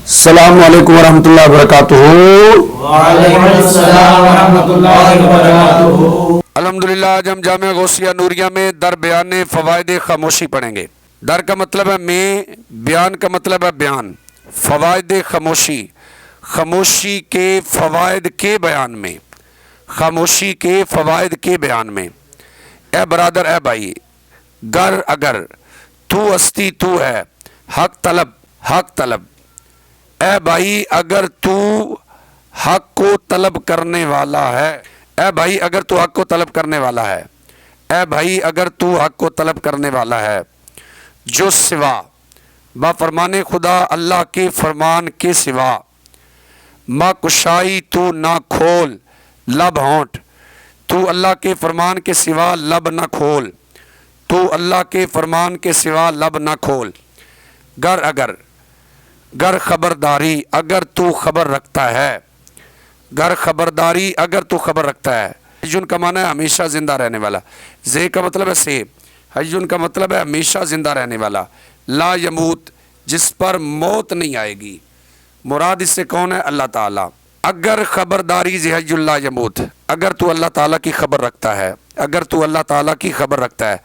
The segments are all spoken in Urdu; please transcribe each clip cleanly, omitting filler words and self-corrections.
السلام علیکم ورحمۃ اللہ وبرکاتہ۔ وعلیکم السلام ورحمۃ اللہ وبرکاتہ۔ الحمدللہ آج ہم جامعہ غوثیہ نوریہ میں در بیان فوائد خاموشی پڑھیں گے۔ در کا مطلب ہے میں، بیان کا مطلب ہے بیان۔ فوائد خاموشی، خاموشی کے فوائد کے بیان میں، خاموشی کے فوائد کے بیان میں۔ اے برادر، اے بھائی، گر اگر تو ہستی تو ہے، حق طلب حق طلب۔ اے بھائی اگر تو حق کو طلب کرنے والا ہے، اے بھائی اگر تو حق کو طلب کرنے والا ہے، اے بھائی اگر تو حق کو طلب کرنے والا ہے، جو سوا با فرمان خدا اللہ کے فرمان کے سوا، ما کشائی تو نہ کھول لب ہونٹ، تو اللہ کے فرمان کے سوا لب نہ کھول، تو اللہ کے فرمان کے سوا لب نہ کھول۔ گر اگر، گر خبرداری اگر تو خبر رکھتا ہے، گر خبرداری اگر تو خبر رکھتا ہے۔ حیون کا معنی ہے ہمیشہ زندہ رہنے والا، زے کا مطلب ہے سے، حیون کا مطلب ہے ہمیشہ زندہ رہنے والا، لا یموت جس پر موت نہیں آئے گی۔ مراد اس سے کون ہے؟ اللہ تعالیٰ۔ اگر خبرداری زی حی اللہ یموت، اگر تو اللہ تعالیٰ کی خبر رکھتا ہے، اگر تو اللہ تعالیٰ کی خبر رکھتا ہے،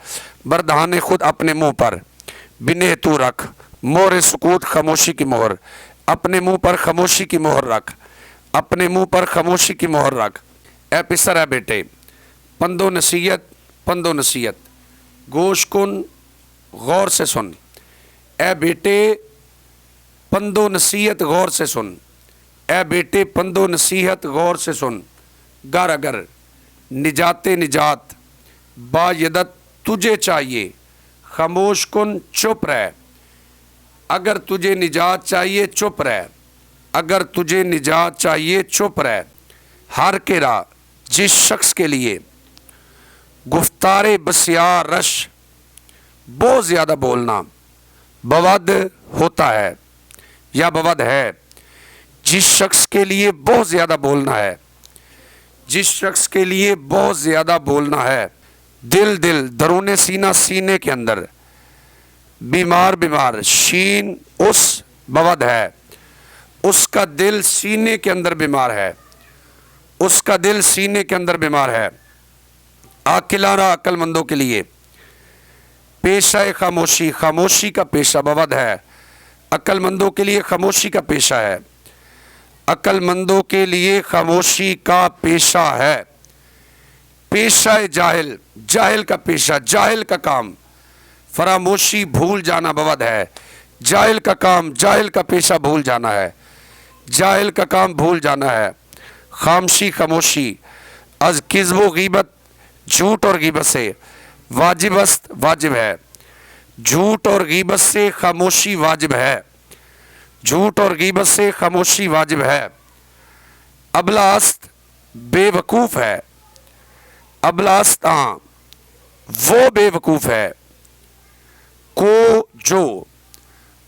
بردہان خود اپنے منہ پر بنے تو رکھ، مہر سکوت خاموشی کی مہر، اپنے منہ پر خاموشی کی مہر رکھ، اپنے منہ پر خاموشی کی مہر رکھ۔ اے پسر، اے بیٹے، پند و نصیحت، پند و نصیحت، گوش کن غور سے سن۔ اے بیٹے پند و نصیحت غور سے سن، اے بیٹے پند و نصیحت غور سے سن۔ گر اگر نجات نجات با یدت تجھے چاہیے، خاموش کن چپ رہ۔ اگر تجھے نجات چاہیے چپ رہ، اگر تجھے نجات چاہیے چپ رہ۔ ہر کے راہ جس شخص کے لیے گفتار بسیار رش، بہت زیادہ بولنا بود ہوتا ہے یا بود ہے، جس شخص کے لیے بہت زیادہ بولنا ہے، جس شخص کے لیے بہت زیادہ بولنا ہے۔ دل دل درون سینہ سینے کے اندر، بیمار بیمار شین اس بود ہے، اس کا دل سینے کے اندر بیمار ہے، اس کا دل سینے کے اندر بیمار ہے۔ عاقلانہ عقل مندوں کے لیے پیشہ خاموشی، خاموشی کا پیشہ بود ہے، عقل مندوں کے لیے خاموشی کا پیشہ ہے، عقل مندوں کے لیے خاموشی کا پیشہ ہے۔ پیشہ جاہل، جاہل کا پیشہ، جاہل کا کام، فراموشی بھول جانا بود ہے، جاہل کا کام، جاہل کا پیشہ بھول جانا ہے، جاہل کا کام بھول جانا ہے۔ خاموشی خاموشی از کذب و غیبت، جھوٹ اور غیبت سے، واجب است واجب ہے، جھوٹ اور غیبت سے خاموشی واجب ہے، جھوٹ اور غیبت سے خاموشی واجب ہے۔ ابلہ است بے وقوف ہے، ابلہ است ہاں وہ بے وقوف ہے، کو جو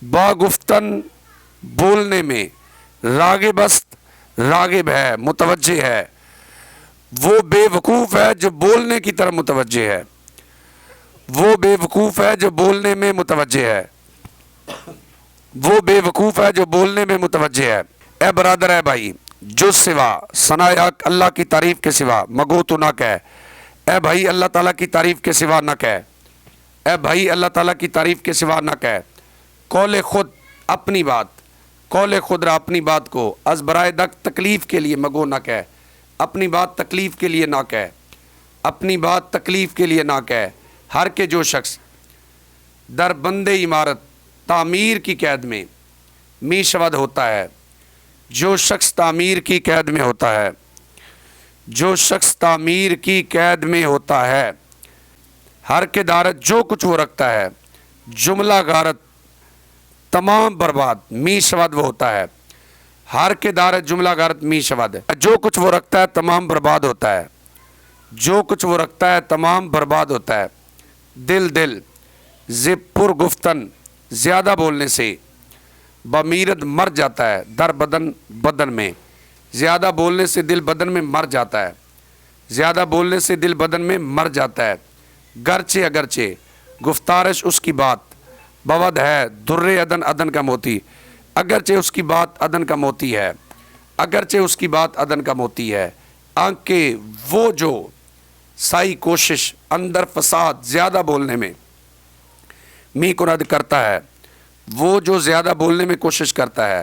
با گفتن بولنے میں راغب است راغب ہے، متوجہ ہے۔ وہ بے وقوف ہے جو بولنے کی طرف متوجہ ہے، وہ بے وقوف ہے جو بولنے میں متوجہ ہے، وہ بے وقوف ہے جو بولنے میں متوجہ ہے۔ اے برادر، اے بھائی، جو سوا ثناء حق اللہ کی تعریف کے سوا مگو تو نہ کہہ، اے بھائی اللہ تعالیٰ کی تعریف کے سوا نہ کہہ، اے بھائی اللہ تعالیٰ کی تعریف کے سوا نہ کہہ۔ قول خود اپنی بات، قول خود را اپنی بات کو از برائے دک تکلیف کے لیے مگو نہ کہہ، اپنی بات تکلیف کے لیے نہ کہہ، اپنی بات تکلیف کے لیے نہ کہہ۔ ہر کے جو شخص در بند عمارت تعمیر کی قید میں می شود ہوتا ہے، جو شخص تعمیر کی قید میں ہوتا ہے، جو شخص تعمیر کی قید میں ہوتا ہے۔ ہر کے دارت جو کچھ وہ رکھتا ہے، جملہ غارت تمام برباد می شود وہ ہوتا ہے۔ ہر کے دارت جملہ غارت می شود، جو کچھ وہ رکھتا ہے تمام برباد ہوتا ہے، جو کچھ وہ رکھتا ہے تمام برباد ہوتا ہے۔ دل دل زب پر گفتن زیادہ بولنے سے بمیرد مر جاتا ہے، در بدن بدن میں، زیادہ بولنے سے دل بدن میں مر جاتا ہے، زیادہ بولنے سے دل بدن میں مر جاتا ہے۔ گرچہ اگرچہ گفتارش اس کی بات بود ہے، در عدن عدن کا موتی، اگرچہ اس کی بات ادن کم ہوتی ہے، اگرچہ اس کی بات ادن کم ہوتی ہے، آنکہ وہ جو سائی کوشش اندر فساد زیادہ بولنے میں می کند کرتا ہے، وہ جو زیادہ بولنے میں کوشش کرتا ہے،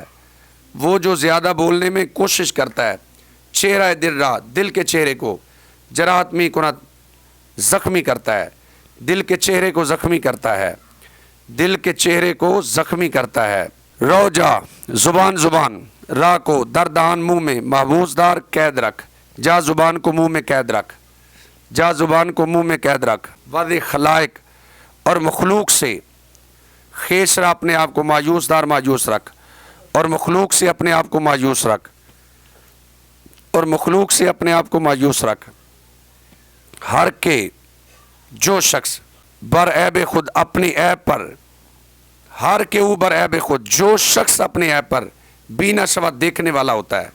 وہ جو زیادہ بولنے میں کوشش کرتا ہے، چہرہ درہ دل کے چہرے کو جراحت می کند زخمی کرتا ہے، دل کے چہرے کو زخمی کرتا ہے، دل کے چہرے کو زخمی کرتا ہے۔ رو جا زبان زبان راہ کو در دہان منہ میں محبوس دار قید رکھ، جا زبان کو منہ میں قید رکھ، جا زبان کو منہ میں قید رکھ۔ وضع خلائق اور مخلوق سے خیسرا اپنے آپ کو مایوس دار مایوس رکھ، اور مخلوق سے اپنے آپ کو مایوس رکھ، اور مخلوق سے اپنے آپ کو مایوس رکھ۔ ہر کے جو شخص بر عیب خود اپنی عیب پر، ہر کے اوپر عیب خود، جو شخص اپنے عیب پر بینا شوا دیکھنے والا ہوتا ہے،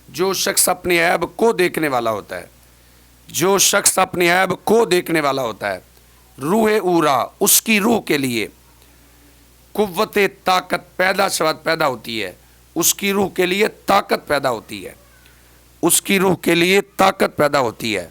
جو شخص اپنی عیب کو دیکھنے والا ہوتا ہے، جو شخص اپنی عیب کو دیکھنے والا ہوتا ہے، روح اورا اس کی روح کے لیے قوت طاقت پیدا شود پیدا ہوتی ہے، اس کی روح کے لیے طاقت پیدا ہوتی ہے، اس کی روح کے لیے طاقت پیدا ہوتی ہے۔